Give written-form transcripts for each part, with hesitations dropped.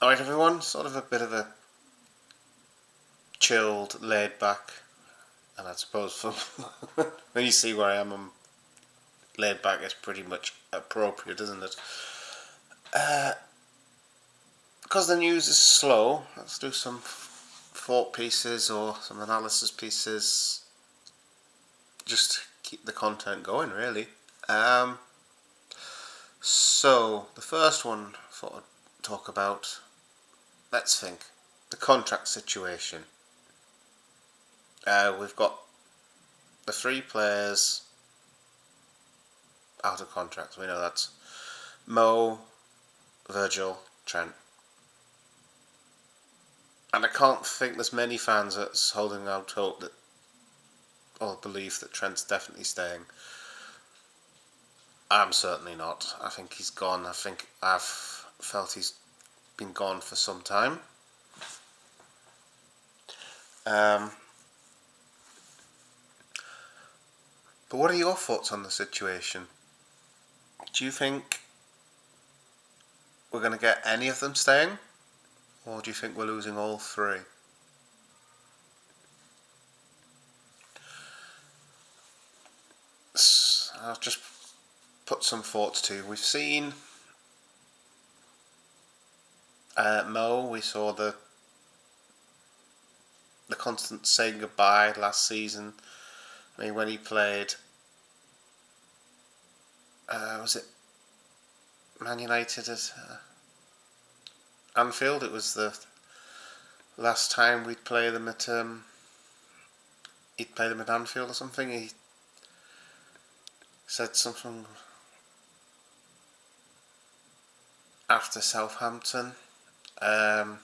Alright everyone, sort of a bit of a chilled, laid back, and I suppose from when you see where I am, I'm laid back is pretty much appropriate, isn't it? Because the news is slow, let's do some thought pieces or some analysis pieces, just to keep the content going really. So, the first one I thought I'd talk about, let's think, the contract situation. We've got the three players out of contract. We know that's Mo, Virgil, Trent. And I can't think there's many fans that's holding out hope that, or belief that Trent's definitely staying. I'm certainly not. I think he's gone. I think I've felt he's been gone for some time. But what are your thoughts on the situation? Do you think we're going to get any of them staying? Or do you think we're losing all three? I'll just put some thoughts to. We've seen Mo. We saw the constant saying goodbye last season. I mean, when he played, was it Man United at Anfield? It was the last time we'd play them at he'd play them at Anfield or something. He said something after Southampton about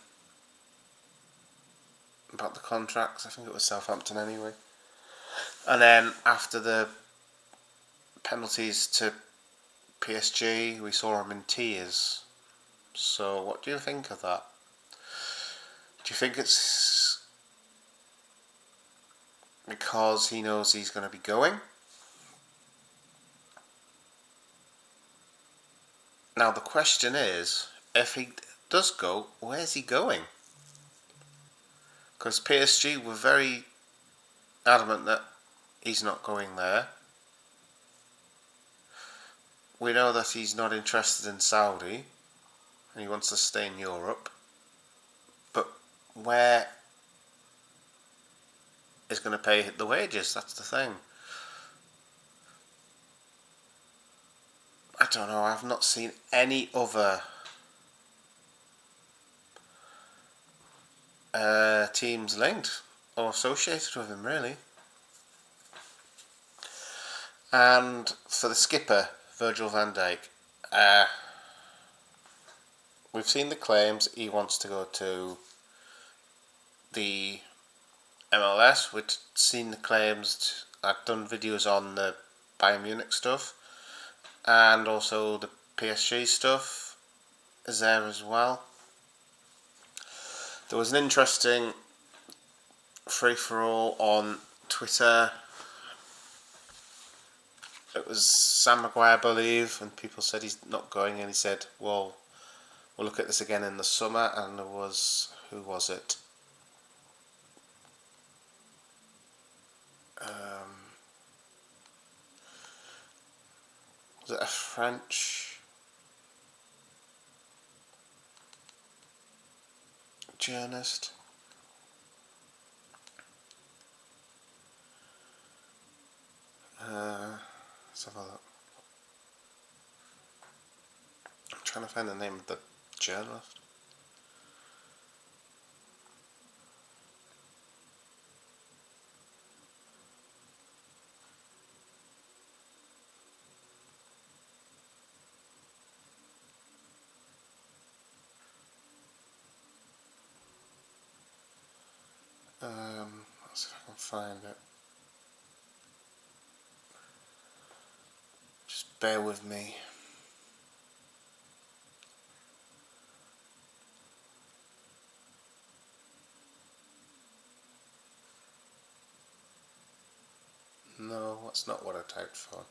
the contracts. I think it was Southampton anyway. And then after the penalties to PSG, we saw him in tears. So what do you think of that? Do you think it's because he knows he's going to be going? Now the question is, if he does go, where's he going? Because PSG were very adamant that he's not going there. We know that he's not interested in Saudi and he wants to stay in Europe. But where is going to pay the wages? That's the thing. I don't know, I've not seen any other teams linked or associated with him really. And for the skipper, Virgil van Dijk, we've seen the claims he wants to go to the MLS. We've seen the claims. I've done videos on the Bayern Munich stuff, and also the PSG stuff is there as well. There was an interesting free-for-all on Twitter. It was Sam Maguire, I believe, and people said he's not going, and he said, well, we'll look at this again in the summer. And there was, who was it? Was it a French journalist? Let's have a look. I'm trying to find the name of the journalist. Let's see if I can find it. Just bear with me. No, that's not what I typed for.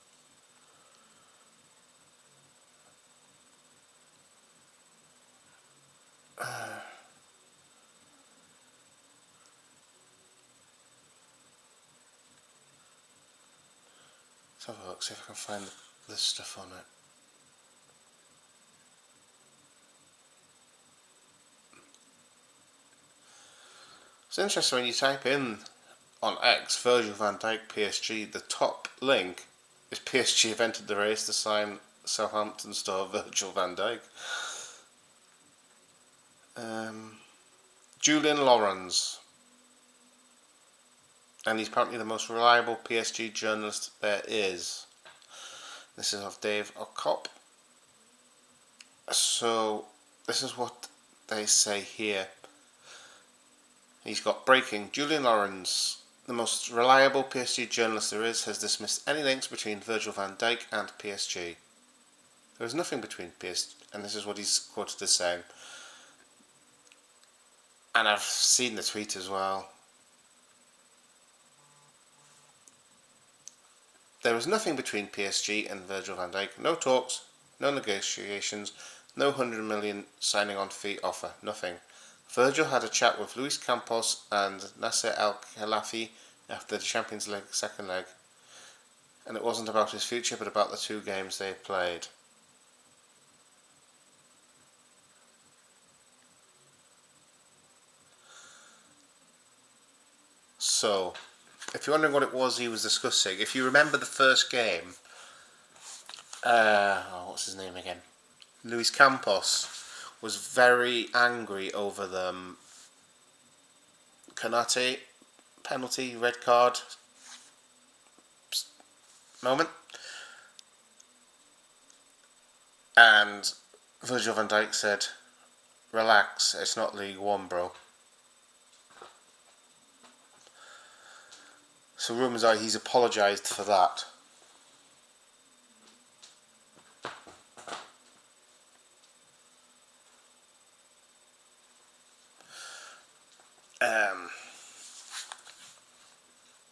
Let's have a look, see if I can find this stuff on it. It's interesting when you type in on X Virgil van Dijk PSG, the top link is PSG have entered the race to sign Southampton star Virgil van Dijk. Julian Lawrence, and he's apparently the most reliable PSG journalist there is. This is of Dave O'Cop. So this is what they say here. He's got breaking. Julian Lawrence, the most reliable PSG journalist there is, has dismissed any links between Virgil van Dijk and PSG. There is nothing between PSG, and this is what he's quoted as saying. And I've seen the tweet as well. There is nothing between PSG and Virgil van Dijk. No talks, no negotiations, no 100 million signing on fee offer, nothing. Virgil had a chat with Luis Campos and Nasser Al-Khelaifi after the Champions League second leg, and it wasn't about his future but about the 2 games they played. So, if you're wondering what it was he was discussing, if you remember the first game, what's his name again? Luis Campos was very angry over the Konate penalty, red card moment. And Virgil van Dijk said, "Relax, it's not League One, bro." So rumours are he's apologised for that.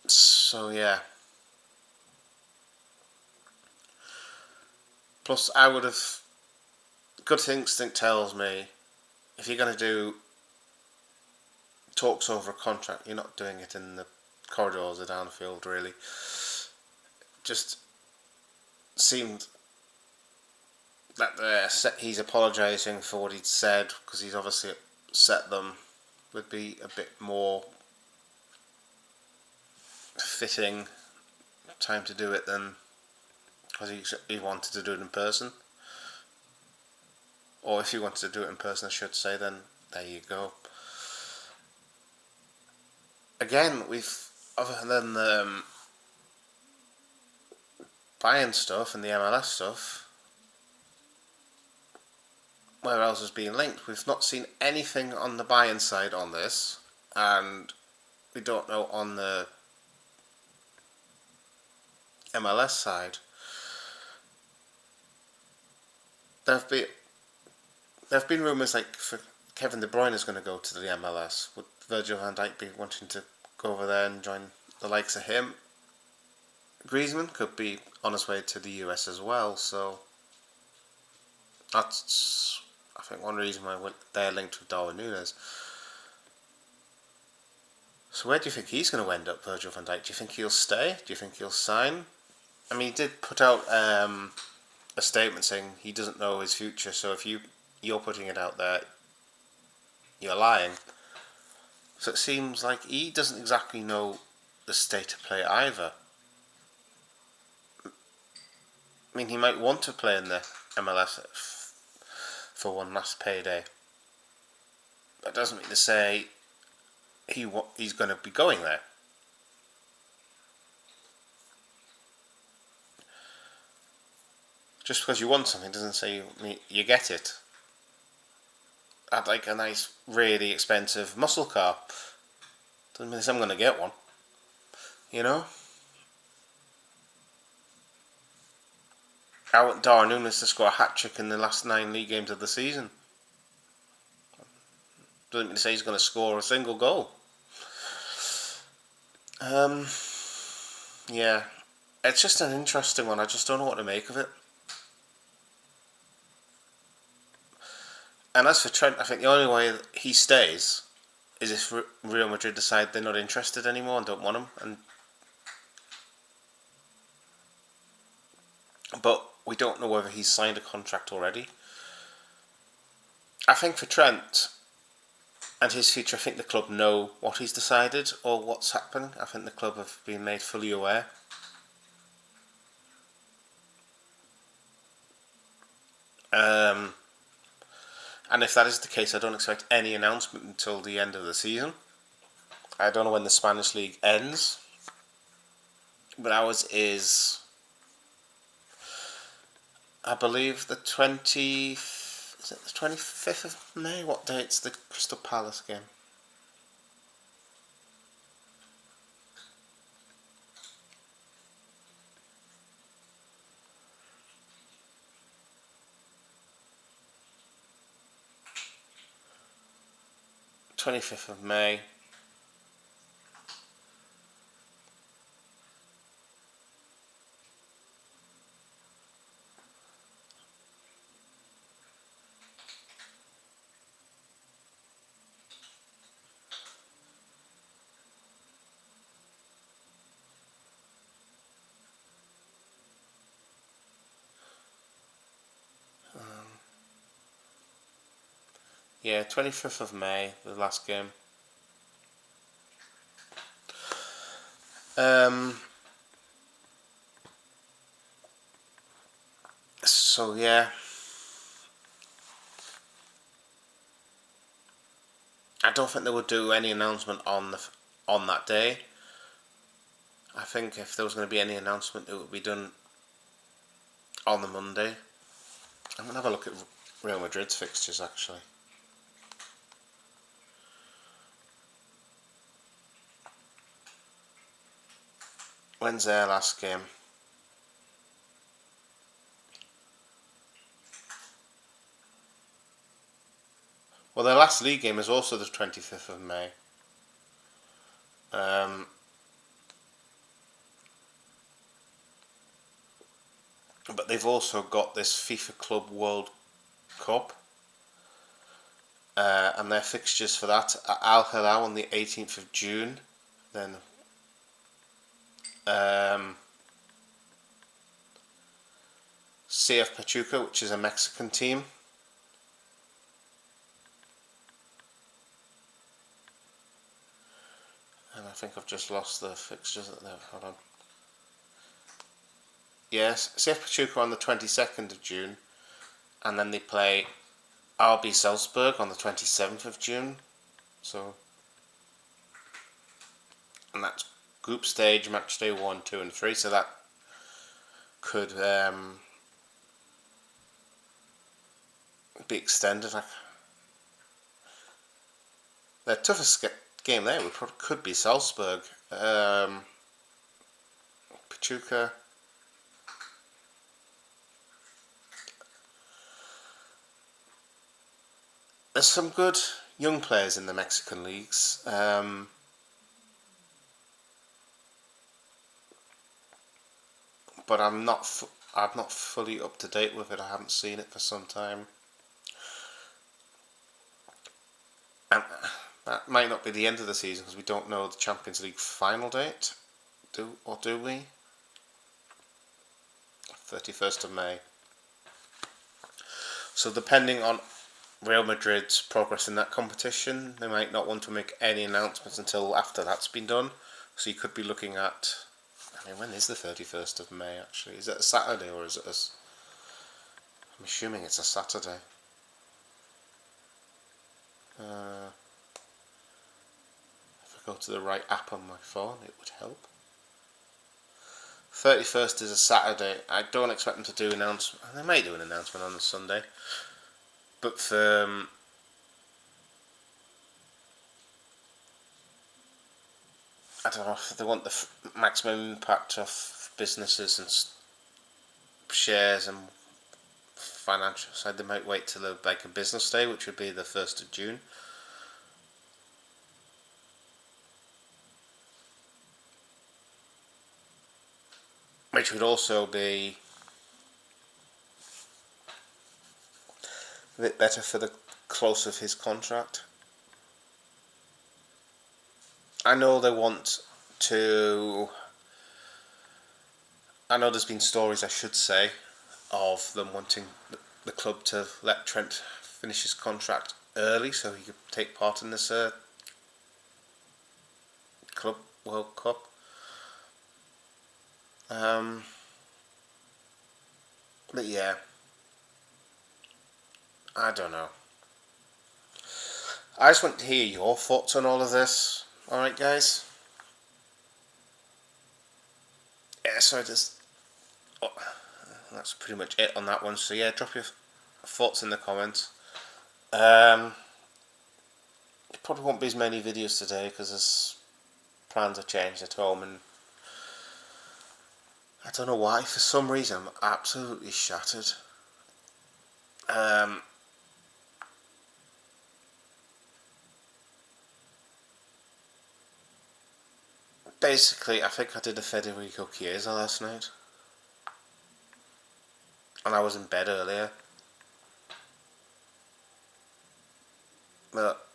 So yeah. Plus, I would have. Gut instinct tells me if you're going to do talks over a contract, you're not doing it in the corridors of Anfield, really. Just seemed that he's apologising for what he'd said because he's obviously upset them would be a bit more fitting time to do it than because he wanted to do it in person. Or if he wanted to do it in person, I should say, then there you go. Again, other than the Bayern stuff and the MLS stuff, where else has been linked? We've not seen anything on the Bayern side on this, and we don't know on the MLS side. There have been rumours like for Kevin De Bruyne is going to go to the MLS. Would Virgil van Dijk be wanting to go over there and join the likes of him? Griezmann could be on his way to the US as well, so that's, I think, one reason why they're linked with Darwin Núñez. So where do you think he's going to end up, Virgil van Dijk? Do you think he'll stay? Do you think he'll sign? I mean, he did put out a statement saying he doesn't know his future, so if you're putting it out there, you're lying. So it seems like he doesn't exactly know the state of play either. I mean, he might want to play in the MLS for one last payday. That doesn't mean to say he's going to be going there. Just because you want something doesn't say you get it. I'd like a nice, really expensive muscle car. Doesn't mean I'm going to get one. You know? I want Darwin Núñez to score a hat-trick in the last 9 league games of the season. Doesn't mean to say he's going to score a single goal. Yeah. It's just an interesting one. I just don't know what to make of it. And as for Trent, I think the only way he stays is if Real Madrid decide they're not interested anymore and don't want him. And but we don't know whether he's signed a contract already. I think for Trent and his future, I think the club know what he's decided or what's happening. I think the club have been made fully aware. And if that is the case, I don't expect any announcement until the end of the season. I don't know when the Spanish league ends, but ours is, I believe, the 25th of May? What date's the Crystal Palace game? '25th of May. Yeah, 25th of May, the last game. So yeah, I don't think they would do any announcement on that day. I think if there was going to be any announcement, it would be done on the Monday. I'm going to have a look at Real Madrid's fixtures actually. When's their last game? Well, their last league game is also the 25th of May. But they've also got this FIFA Club World Cup. And their fixtures for that are Al Hilal on the 18th of June. Then CF Pachuca, which is a Mexican team. And I think I've just lost the fixtures there. Hold on. Yes, CF Pachuca on the 22nd of June. And then they play RB Salzburg on the 27th of June. So, and that's group stage, match day 1, 2 and 3. So that could be extended. Their toughest game there could be Salzburg. Pachuca. There's some good young players in the Mexican leagues. But I'm not fully up to date with it. I haven't seen it for some time. And that might not be the end of the season because we don't know the Champions League final date. Do we? 31st of May. So depending on Real Madrid's progress in that competition, they might not want to make any announcements until after that's been done. So you could be looking at, I mean, when is the 31st of May actually? Is it a Saturday or is it I'm assuming it's a Saturday. If I go to the right app on my phone, it would help. 31st is a Saturday. I don't expect them to do an announcement. They may do an announcement on a Sunday. But for I don't know if they want the maximum impact of businesses and shares and financial side, they might wait till like a business day, which would be the 1st of June. Which would also be a bit better for the close of his contract. I know they want to. I know there's been stories, I should say, of them wanting the club to let Trent finish his contract early so he could take part in this Club World Cup. But yeah, I don't know. I just want to hear your thoughts on all of this. Alright, guys? Yeah, so that's pretty much it on that one. So yeah, drop your thoughts in the comments. There probably won't be as many videos today because there's plans have changed at home, and I don't know why. For some reason, I'm absolutely shattered. Basically, I think I did a Federico Chiesa last night, and I was in bed earlier. But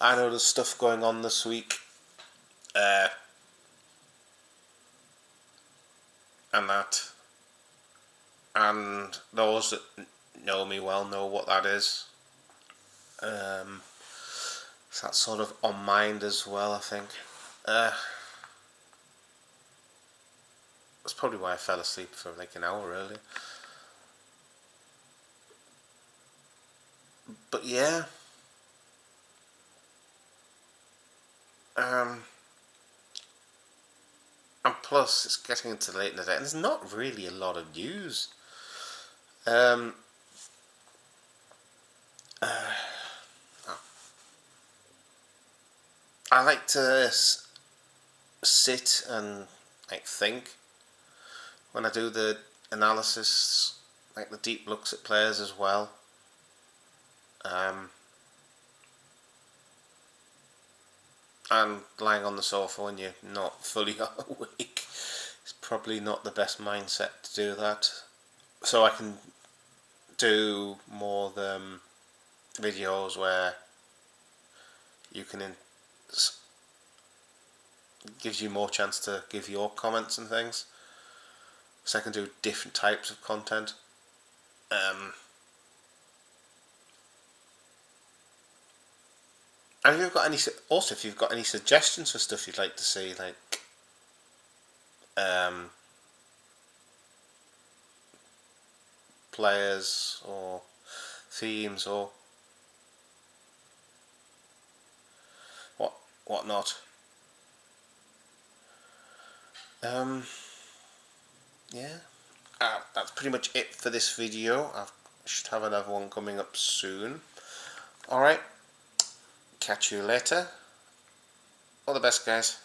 I know there's stuff going on this week, and that, and those that know me well know what that is. So that's sort of on mind as well, I think. That's probably why I fell asleep for like an hour earlier. But yeah. And plus, it's getting into late in the day, and there's not really a lot of news. I like to sit and like think when I do the analysis, like the deep looks at players as well. And lying on the sofa when you're not fully awake is probably not the best mindset to do that. So I can do more videos where you can gives you more chance to give your comments and things. So I can do different types of content. And if you've got if you've got any suggestions for stuff you'd like to see, like players or themes or whatnot. Yeah, that's pretty much it for this video. I should have another one coming up soon. Alright, catch you later. All the best, guys.